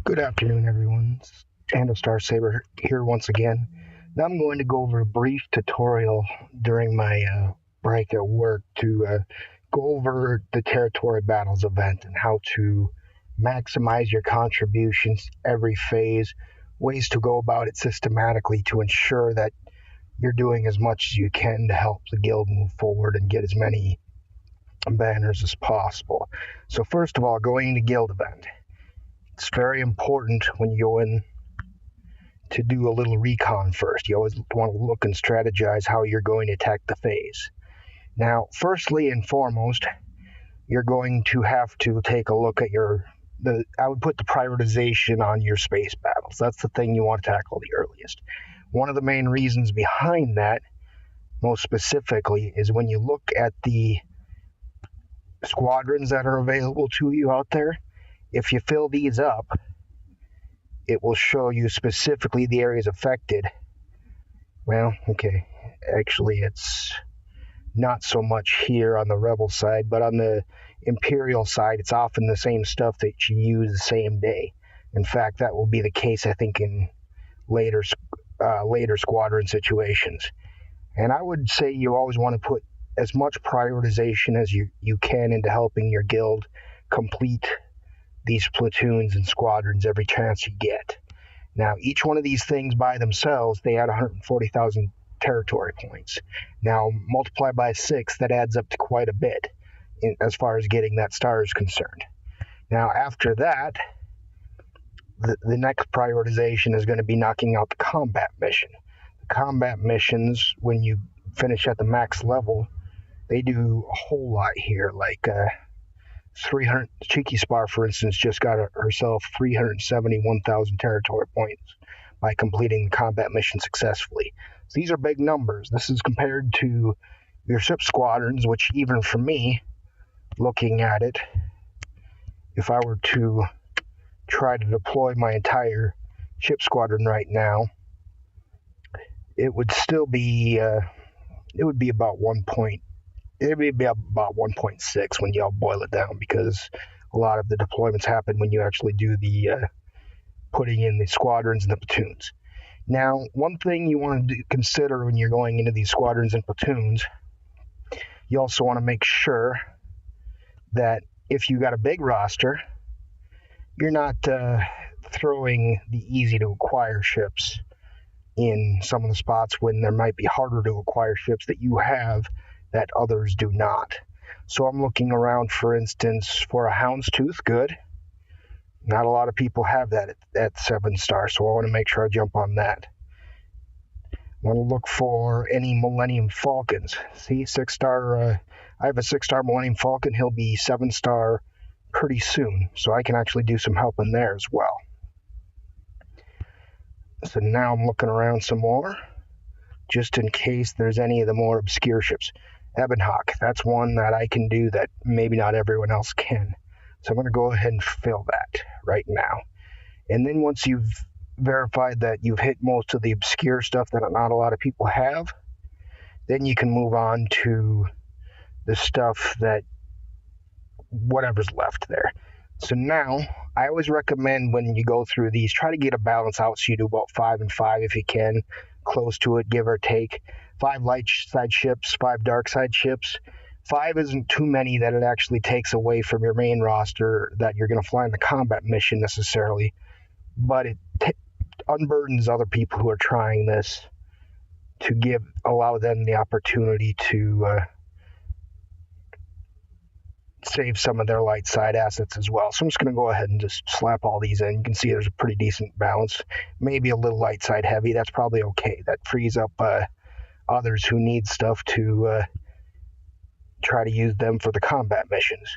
Good afternoon, everyone. Ando Star Saber here once again. Now I'm going to go over a brief tutorial during my break at work to go over the Territory Battles event and how to maximize your contributions every phase, ways to go about it systematically to ensure that you're doing as much as you can to help the guild move forward and get as many banners as possible. So first of all, going to guild event. It's very important when you go in to do a little recon first. You always want to look and strategize how you're going to attack the phase. Now, firstly and foremost, you're going to have to take a look at I would put the prioritization on your space battles. That's the thing you want to tackle the earliest. One of the main reasons behind that, most specifically, is when you look at the squadrons that are available to you out there, if you fill these up, it will show you specifically the areas affected. Well, okay, actually it's not so much here on the Rebel side, but on the Imperial side, it's often the same stuff that you use the same day. In fact, that will be the case, I think, in later squadron situations. And I would say you always want to put as much prioritization as you can into helping your guild complete these platoons and squadrons every chance you get. Now, each one of these things by themselves, they add 140,000 territory points. Now, multiply by 6, that adds up to quite a bit as far as getting that star is concerned. Now, after that, the next prioritization is going to be knocking out the combat mission. The combat missions, when you finish at the max level, they do a whole lot here, like 300. Cheeky Spar, for instance, just got herself 371,000 territory points by completing the combat mission successfully. So these are big numbers. This is compared to your ship squadrons, which even for me, looking at it, if I were to try to deploy my entire ship squadron right now, it would still be it would be about 1.6 when y'all boil it down, because a lot of the deployments happen when you actually do the putting in the squadrons and the platoons. Now, one thing you want to consider when you're going into these squadrons and platoons, you also want to make sure that if you got a big roster, you're not throwing the easy to acquire ships in some of the spots when there might be harder to acquire ships that you have that others do not. So I'm looking around, for instance, for a Houndstooth. Good. Not a lot of people have that at 7-star, so I want to make sure I jump on that. I want to look for any Millennium Falcons. See, 6-star. I have a 6-star Millennium Falcon. He'll be 7-star pretty soon, so I can actually do some help in there as well. So now I'm looking around some more, just in case there's any of the more obscure ships. Ebonhawk, that's one that I can do that maybe not everyone else can. So I'm going to go ahead and fill that right now. And then once you've verified that you've hit most of the obscure stuff that not a lot of people have, then you can move on to the stuff that whatever's left there. So now, I always recommend when you go through these, try to get a balance out, so you do about 5 and 5 if you can, close to it, give or take. 5 light side ships, 5 dark side ships. 5 isn't too many that it actually takes away from your main roster that you're going to fly in the combat mission necessarily, but it unburdens other people who are trying this to allow them the opportunity to save some of their light side assets as well. So I'm just going to go ahead and just slap all these in. You can see there's a pretty decent balance. Maybe a little light side heavy. That's probably okay. That frees up others who need stuff to try to use them for the combat missions.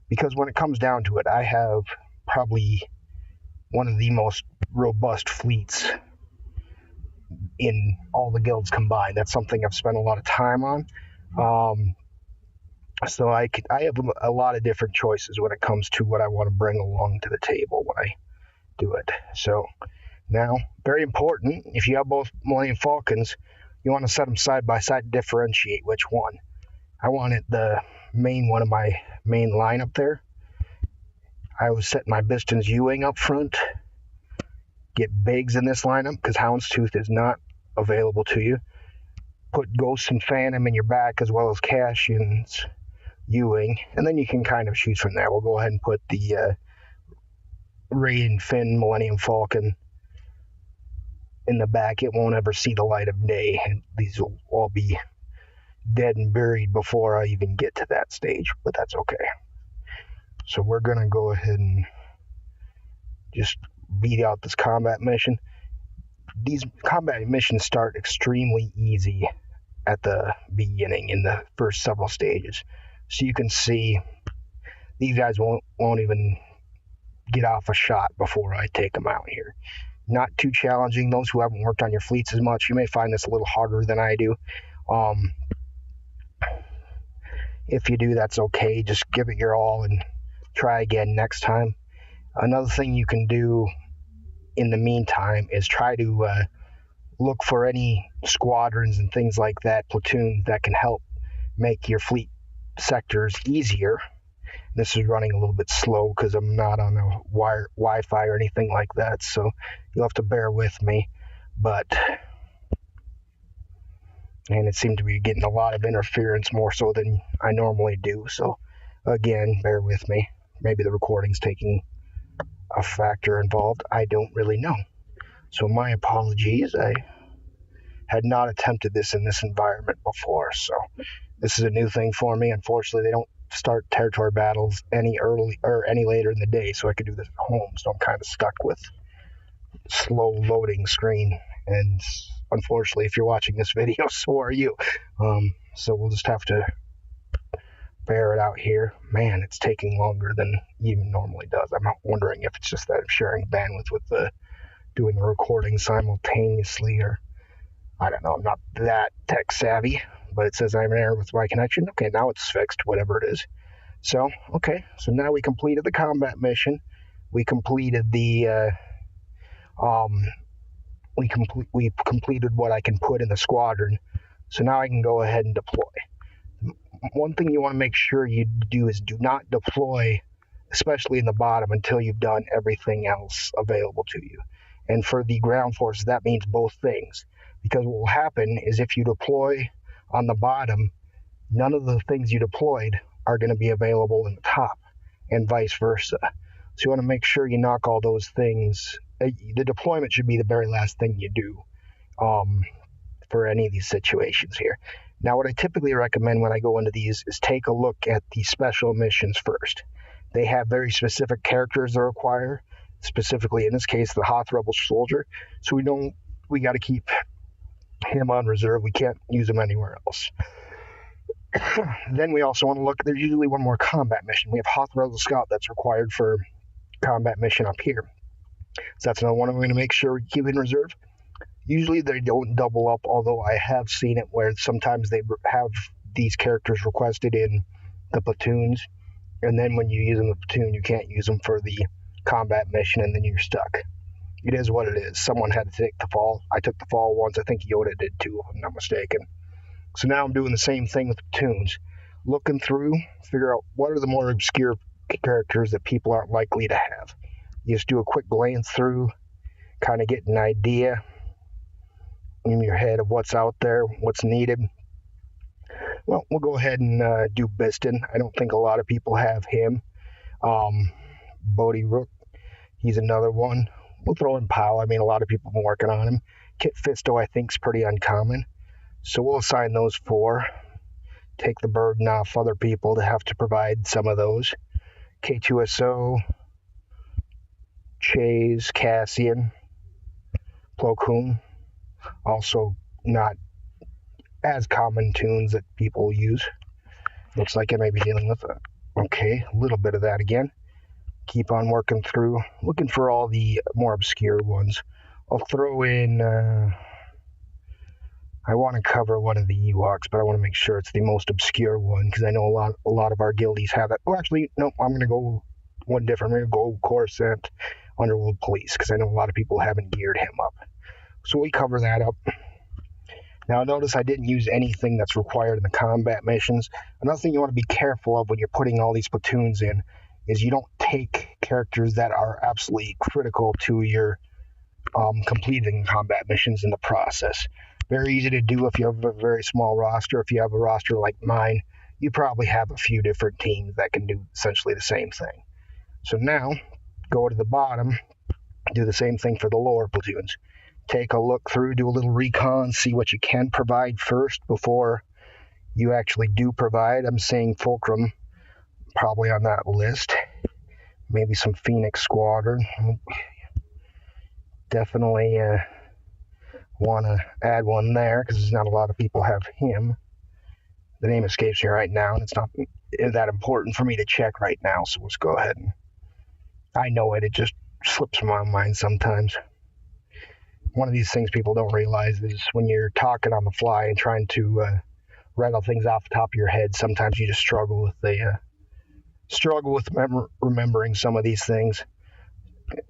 Because when it comes down to it, I have probably one of the most robust fleets in all the guilds combined. That's something I've spent a lot of time on. So I have a lot of different choices when it comes to what I want to bring along to the table when I do it. So now, very important, if you have both Millennium Falcons, you want to set them side by side to differentiate which one. I wanted the main one of my main line up there. I was setting my Biston's U-wing up front, get Biggs in this lineup because Houndstooth is not available to you. Put Ghost and Phantom in your back as well as Cassian's Ewing, and then you can kind of choose from there. We'll go ahead and put the Ray and Finn Millennium Falcon in the back. It won't ever see the light of day. These will all be dead and buried before I even get to that stage, but that's okay. So we're going to go ahead and just beat out this combat mission. These combat missions start extremely easy at the beginning in the first several stages. So you can see these guys won't even get off a shot before I take them out here. Not too challenging. Those who haven't worked on your fleets as much, you may find this a little harder than I do. If you do, that's okay. Just give it your all and try again next time. Another thing you can do in the meantime is try to look for any squadrons and things like that, platoons that can help make your fleet sectors easier. This is running a little bit slow because I'm not on a Wi-Fi or anything like that, so you'll have to bear with me. And it seemed to be getting a lot of interference, more so than I normally do, so again, bear with me. Maybe the recording's taking a factor involved. I don't really know. So my apologies. I had not attempted this in this environment before, so this is a new thing for me. Unfortunately, they don't start territory battles any early or any later in the day, so I could do this at home. So I'm kind of stuck with slow loading screen, and unfortunately, if you're watching this video, so are you. So we'll just have to bear it out here. Man, it's taking longer than it even normally does. I'm wondering if it's just that I'm sharing bandwidth with doing the recording simultaneously, or I don't know. I'm not that tech savvy, but it says I have an error with my connection. Okay, now it's fixed, whatever it is. So, okay, so now we completed the combat mission. We completed the we completed what I can put in the squadron. So now I can go ahead and deploy. One thing you want to make sure you do is do not deploy, especially in the bottom, until you've done everything else available to you. And for the ground forces, that means both things. Because what will happen is if you deploy on the bottom, none of the things you deployed are going to be available in the top, and vice versa. So you want to make sure you knock all those things. The deployment should be the very last thing you do for any of these situations here. Now, what I typically recommend when I go into these is take a look at the special missions first. They have very specific characters they require, specifically in this case, the Hoth Rebel Soldier. So we got to keep him on reserve. We can't use him anywhere else. Then we also want to look, there's usually one more combat mission. We have Hoth Rebel Scout that's required for combat mission up here. So that's another one I'm going to make sure we keep in reserve. Usually they don't double up, although I have seen it where sometimes they have these characters requested in the platoons, and then when you use them in the platoon, you can't use them for the combat mission, and then you're stuck. It is what it is. Someone had to take the fall. I took the fall once. I think Yoda did too, if I'm not mistaken. So now I'm doing the same thing with platoons. Looking through, figure out what are the more obscure characters that people aren't likely to have. You just do a quick glance through, kind of get an idea in your head of what's out there, what's needed. Well, we'll go ahead and do Biston. I don't think a lot of people have him. Bodhi Rook, he's another one. We'll throw in Powell. I mean, a lot of people have been working on him. Kit Fisto, I think, is pretty uncommon. So we'll assign those 4. Take the burden off other people to have to provide some of those. K2SO, Chase, Cassian, Plo Koon. Also not as common tunes that people use. Looks like I may be dealing with it. Okay, a little bit of that again. Keep on working through, looking for all the more obscure ones. I'll throw in, I want to cover one of the Ewoks, but I want to make sure it's the most obscure one, because I know a lot of our guildies have it. Oh, actually, no, I'm going to go one different. I'm going to go Coruscant Underworld Police, because I know a lot of people haven't geared him up. So we cover that up. Now notice I didn't use anything that's required in the combat missions. Another thing you want to be careful of when you're putting all these platoons in is you don't take characters that are absolutely critical to your completing combat missions in the process. Very easy to do if you have a very small roster. If you have a roster like mine, you probably have a few different teams that can do essentially the same thing. So now, go to the bottom, do the same thing for the lower platoons. Take a look through, do a little recon, see what you can provide first before you actually do provide. I'm saying Fulcrum probably on that list. Maybe some Phoenix Squadron. Definitely want to add one there because not a lot of people have him. The name escapes me right now, and it's not that important for me to check right now, so let's go ahead and... I know it just slips from my mind sometimes. One of these things people don't realize is when you're talking on the fly and trying to rattle things off the top of your head, sometimes you just struggle with remembering some of these things.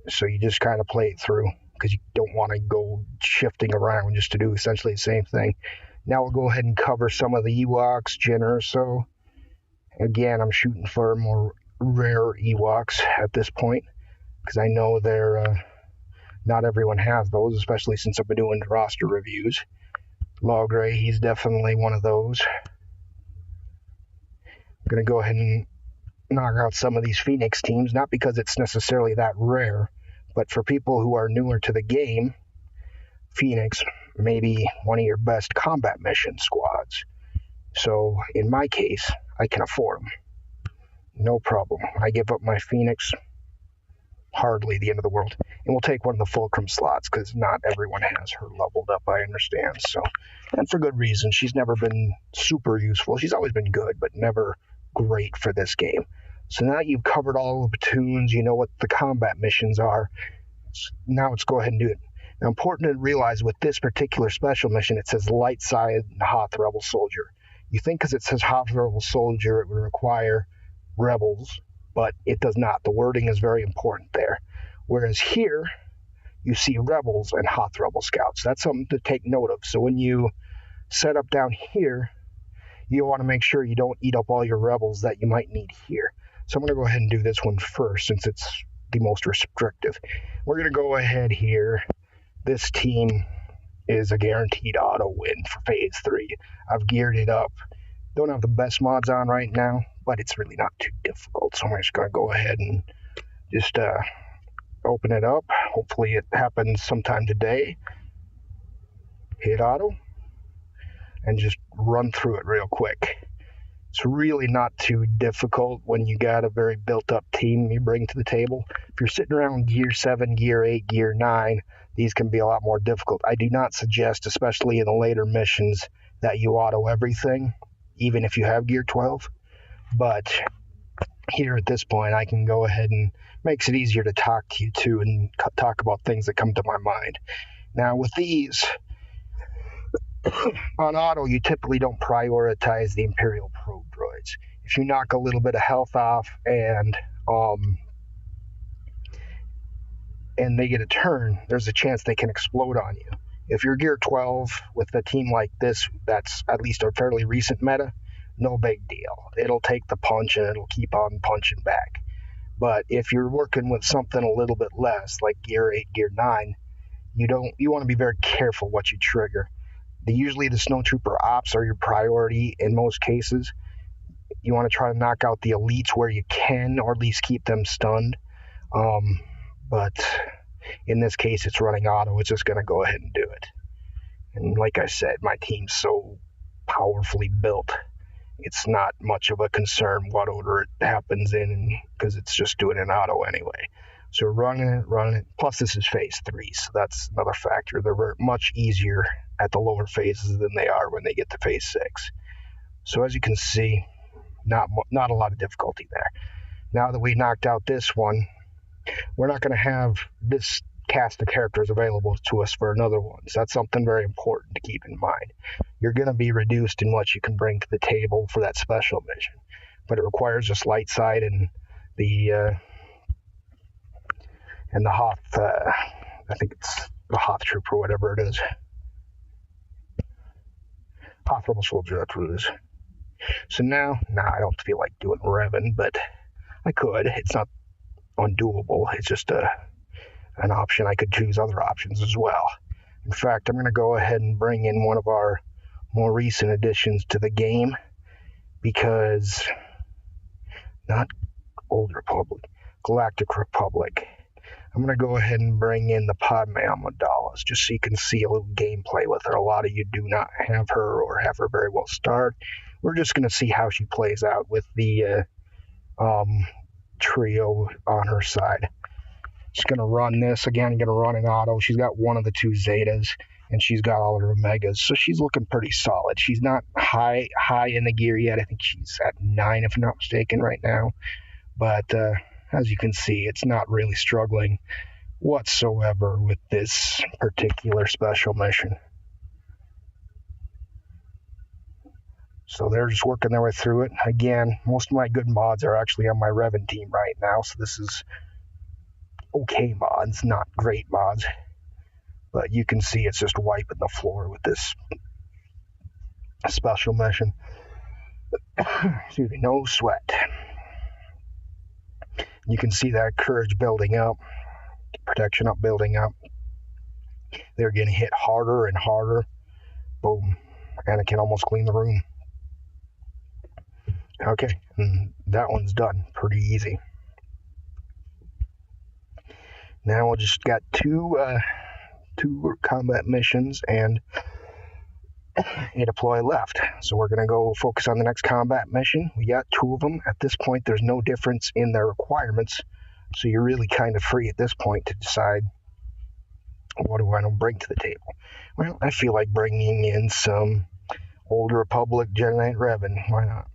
So you just kind of play it through because you don't want to go shifting around just to do essentially the same thing. Now we'll go ahead and cover some of the Ewoks, Jyn Erso. Again, I'm shooting for more rare Ewoks at this point because I know they're not everyone has those, especially since I've been doing roster reviews. Logray, he's definitely one of those. I'm going to go ahead and knock out some of these Phoenix teams, not because it's necessarily that rare, but for people who are newer to the game, Phoenix may be one of your best combat mission squads. So in my case, I can afford them. No problem. I give up my Phoenix, hardly the end of the world. And we'll take one of the Fulcrum slots because not everyone has her leveled up, I understand. So, and for good reason. She's never been super useful. She's always been good, but never great for this game. So now you've covered all the platoons, you know what the combat missions are. Now let's go ahead and do it. Now, important to realize with this particular special mission, it says light side Hoth Rebel Soldier. You think because it says Hoth Rebel Soldier, it would require rebels, but it does not. The wording is very important there. Whereas here, you see rebels and Hoth Rebel Scouts. That's something to take note of. So when you set up down here, you want to make sure you don't eat up all your rebels that you might need here. So I'm going to go ahead and do this one first since it's the most restrictive. We're going to go ahead here. This team is a guaranteed auto win for Phase 3. I've geared it up. Don't have the best mods on right now, but it's really not too difficult. So I'm just going to go ahead and just open it up. Hopefully it happens sometime today. Hit auto and just run through it real quick. It's really not too difficult when you got a very built-up team you bring to the table. If you're sitting around Gear 7, Gear 8, Gear 9, these can be a lot more difficult. I do not suggest, especially in the later missions, that you auto everything, even if you have Gear 12. But here at this point, I can go ahead and makes it easier to talk to you too and talk about things that come to my mind. Now, with these, on auto, you typically don't prioritize the Imperial probe droids. If you knock a little bit of health off and they get a turn, there's a chance they can explode on you. If you're Gear 12 with a team like this, that's at least a fairly recent meta, no big deal. It'll take the punch and it'll keep on punching back. But if you're working with something a little bit less, like Gear 8, Gear 9, you want to be very careful what you trigger. Usually the Snowtrooper Ops are your priority in most cases. You want to try to knock out the elites where you can, or at least keep them stunned. But in this case, it's running auto. It's just going to go ahead and do it. And like I said, my team's so powerfully built, it's not much of a concern what order it happens in, because it's just doing an auto anyway. So running it. Plus, this is Phase 3, so that's another factor. They're very much easier at the lower phases than they are when they get to Phase 6. So as you can see, not a lot of difficulty there. Now that we knocked out this one, we're not going to have this cast of characters available to us for another one. So that's something very important to keep in mind. You're going to be reduced in what you can bring to the table for that special mission, but it requires just light side and the Hoth, I think it's the Hoth Troop or whatever it is. Hoth Rebel Soldier, that's what it is. So now, I don't feel like doing Revan, but I could. It's not undoable. It's just an option. I could choose other options as well. In fact, I'm going to go ahead and bring in one of our more recent additions to the game, because not Old Republic, Galactic Republic. I'm going to go ahead and bring in the Padme Amidala's, just so you can see a little gameplay with her. A lot of you do not have her or have her very well starred. We're just going to see how she plays out with the trio on her side. She's going to run this. Again, going to run an auto. She's got one of the two Zetas, and she's got all her Omegas, so she's looking pretty solid. She's not high in the gear yet. I think she's at 9, if I'm not mistaken, right now. But as you can see, it's not really struggling whatsoever with this particular special mission. So they're just working their way through it. Again, most of my good mods are actually on my Revan team right now, so this is okay mods, not great mods. But you can see it's just wiping the floor with this special mission. Excuse me, no sweat. You can see that courage building up, protection up, building up. They're getting hit harder and harder. Boom. Anakin almost cleaned the room. Okay, and that one's done. Pretty easy. Now we just got two combat missions and a deploy left. So we're going to go focus on the next combat mission. We got 2 of them. At this point, there's no difference in their requirements, so you're really kind of free at this point to decide, what do I want to bring to the table? Well, I feel like bringing in some Old Republic Jedi Knight Revan. Why not?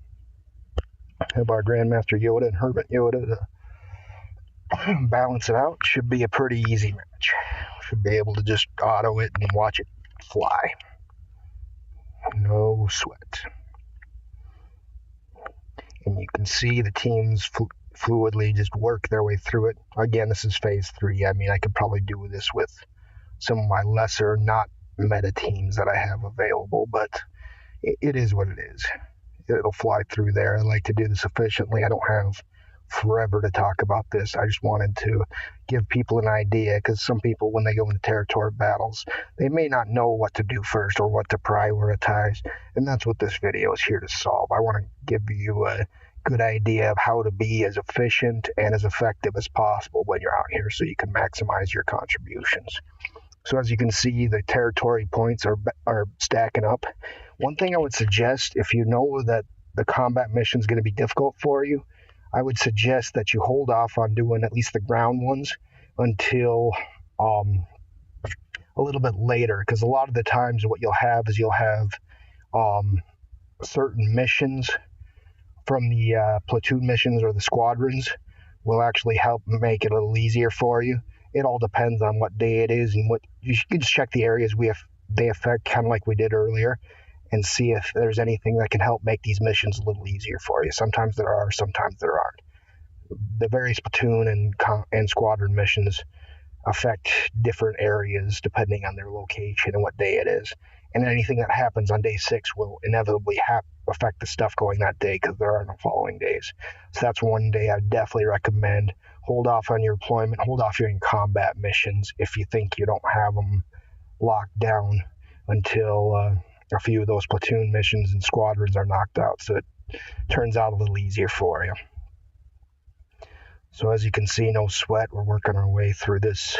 Have our Grandmaster Yoda and Hermit Yoda to balance it out. Should be a pretty easy match. Should be able to just auto it and watch it fly. No sweat. And you can see the teams fluidly just work their way through it. Again, this is phase 3. I mean, I could probably do this with some of my lesser, not meta teams that I have available, but it is what it is. It'll fly through there. I like to do this efficiently. I don't have forever to talk about this. I just wanted to give people an idea, because some people, when they go into territory battles, they may not know what to do first or what to prioritize, and that's what this video is here to solve. I want to give you a good idea of how to be as efficient and as effective as possible when you're out here, so you can maximize your contributions. So as you can see, the territory points are stacking up. One thing I would suggest, if you know that the combat mission is going to be difficult for you, I would suggest that you hold off on doing at least the ground ones until a little bit later, because a lot of the times what you'll have is certain missions from the platoon missions or the squadrons will actually help make it a little easier for you. It all depends on what day it is, and what you can just check the areas they affect, kind of like we did earlier, and see if there's anything that can help make these missions a little easier for you. Sometimes there are, sometimes there aren't. The various platoon and squadron missions affect different areas depending on their location and what day it is. And anything that happens on day 6 will inevitably affect the stuff going that day, because there are no following days. So that's one day I definitely recommend. Hold off on your deployment, hold off your combat missions if you think you don't have them locked down until a few of those platoon missions and squadrons are knocked out, so it turns out a little easier for you. So as you can see, no sweat. We're working our way through this,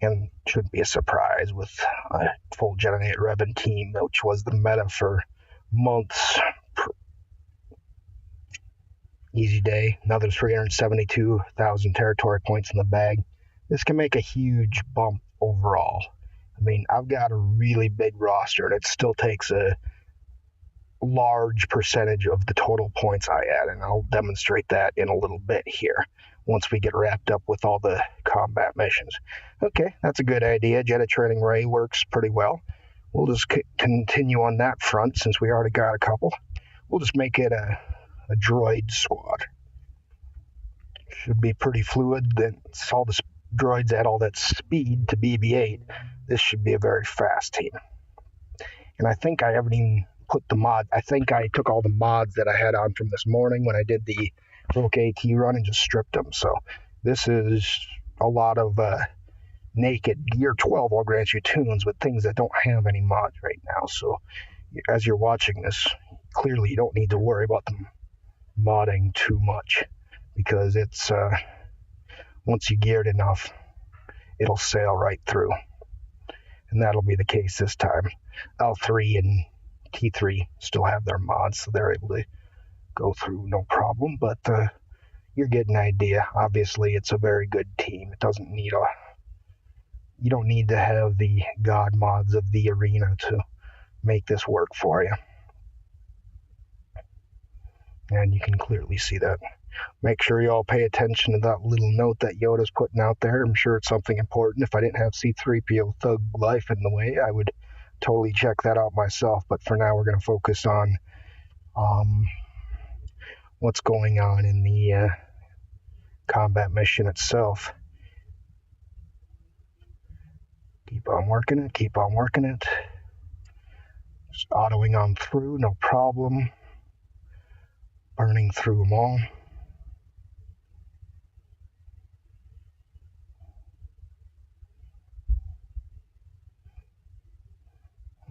and shouldn't be a surprise with a full Jedi Knight Revan team, which was the meta for months. Easy day. Another 372,000 territory points in the bag. This can make a huge bump overall. I mean, I've got a really big roster, and it still takes a large percentage of the total points I add, and I'll demonstrate that in a little bit here once we get wrapped up with all the combat missions. Okay, that's a good idea. Jedi Training Ray works pretty well. We'll just continue on that front since we already got a couple. We'll just make it a droid squad. Should be pretty fluid. Then all the droids at all that speed to BB-8. This should be a very fast team. And I think I haven't even put the mod. I think I took all the mods that I had on from this morning when I did the Rook AT run and just stripped them. So this is a lot of naked Gear 12 will grant you tunes with things that don't have any mods right now. So as you're watching this, clearly you don't need to worry about them modding too much, because it's once you gear it enough, it'll sail right through. And that'll be the case this time. L3 and T3 still have their mods, so they're able to go through no problem, but you're getting an idea. Obviously, it's a very good team. It doesn't need you don't need to have the god mods of the arena to make this work for you. And you can clearly see that. Make sure you all pay attention to that little note that Yoda's putting out there. I'm sure it's something important. If I didn't have C-3PO Thug Life in the way, I would totally check that out myself. But for now, we're going to focus on what's going on in the combat mission itself. Keep on working it, keep on working it. Just autoing on through, no problem. Burning through them all.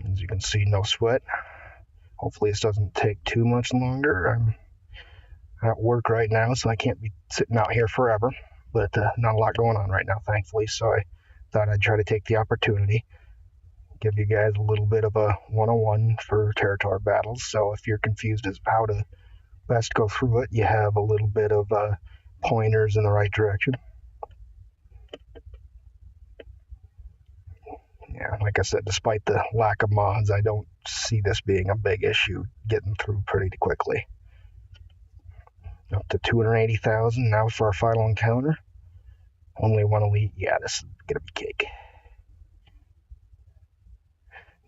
As you can see, no sweat. Hopefully this doesn't take too much longer. I'm at work right now, so I can't be sitting out here forever. But not a lot going on right now, thankfully, so I thought I'd try to take the opportunity, give you guys a little bit of a 101 for territory battles. So if you're confused as to how to best go through it, you have a little bit of pointers in the right direction. Yeah, like I said, despite the lack of mods, I don't see this being a big issue, getting through pretty quickly. Up to 280,000 now for our final encounter. Only one elite. Yeah, this is going to be cake.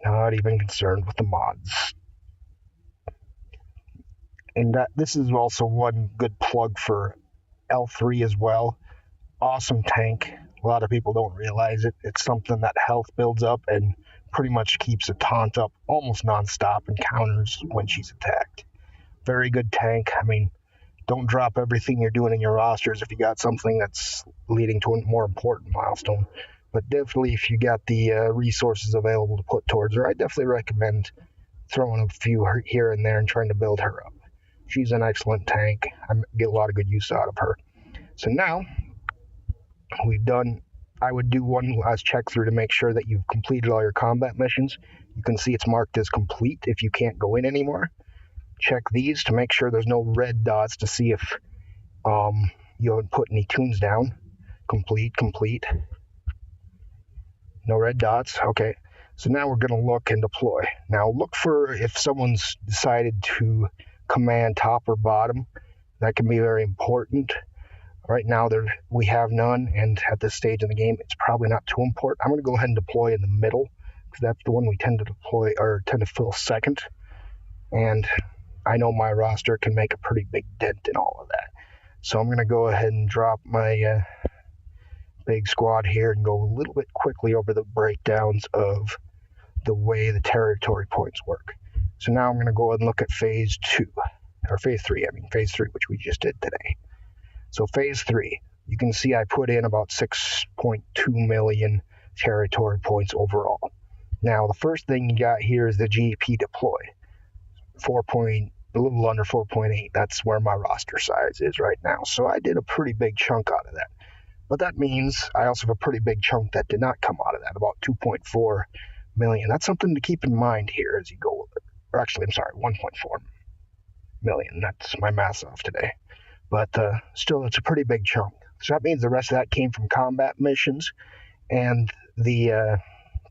Not even concerned with the mods. And this is also one good plug for L3 as well. Awesome tank. A lot of people don't realize it. It's something that health builds up and pretty much keeps a taunt up almost non-stop and counters when she's attacked. Very good tank. I mean, don't drop everything you're doing in your rosters if you got something that's leading to a more important milestone. But definitely, if you got the resources available to put towards her, I definitely recommend throwing a few here and there and trying to build her up. She's an excellent tank. I get a lot of good use out of her. So now, we've done, I would do one last check through to make sure that you've completed all your combat missions. You can see it's marked as complete if you can't go in anymore. Check these to make sure there's no red dots to see if you haven't put any tunes down. Complete. No red dots. Okay. So now we're going to look and deploy. Now look for if someone's decided to command top or bottom. That can be very important. Right now we have none, and at this stage in the game, it's probably not too important. I'm going to go ahead and deploy in the middle, because that's the one we tend to deploy or tend to fill second. And I know my roster can make a pretty big dent in all of that. So I'm going to go ahead and drop my big squad here and go a little bit quickly over the breakdowns of the way the territory points work. So now I'm going to go ahead and look at phase 3, which we just did today. So phase 3, you can see I put in about 6.2 million territory points overall. Now the first thing you got here is the GP deploy. A little under 4.8. That's where my roster size is right now. So I did a pretty big chunk out of that. But that means I also have a pretty big chunk that did not come out of that, about 2.4 million. That's something to keep in mind here as you go. Or actually, I'm sorry, 1.4 million. That's my math off today. But still, it's a pretty big chunk. So that means the rest of that came from combat missions and the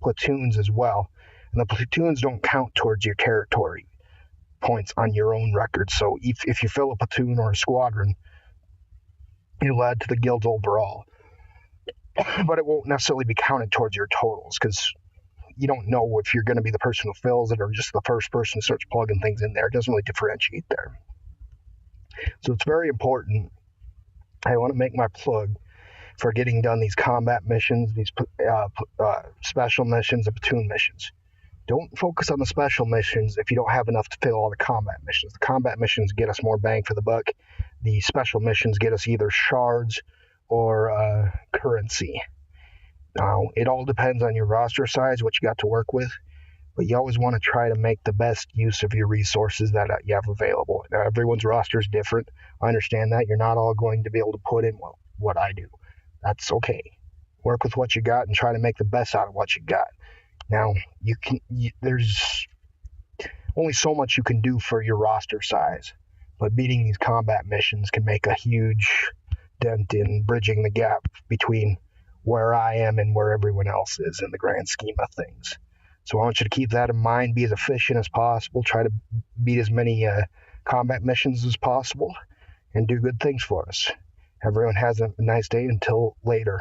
platoons as well. And the platoons don't count towards your territory points on your own record. So if you fill a platoon or a squadron, it'll add to the guild's overall. But it won't necessarily be counted towards your totals, because you don't know if you're going to be the person who fills it or just the first person who starts plugging things in there. It doesn't really differentiate there. So it's very important. I want to make my plug for getting done these combat missions, these special missions, and platoon missions. Don't focus on the special missions if you don't have enough to fill all the combat missions. The combat missions get us more bang for the buck. The special missions get us either shards or currency. Now, it all depends on your roster size, what you got to work with, but you always want to try to make the best use of your resources that you have available. Now, everyone's roster is different. I understand that. You're not all going to be able to put in what I do. That's okay. Work with what you got and try to make the best out of what you got. Now, there's only so much you can do for your roster size, but beating these combat missions can make a huge dent in bridging the gap between where I am and where everyone else is in the grand scheme of things. So I want you to keep that in mind, be as efficient as possible, try to beat as many combat missions as possible, and do good things for us. Everyone has a nice day until later.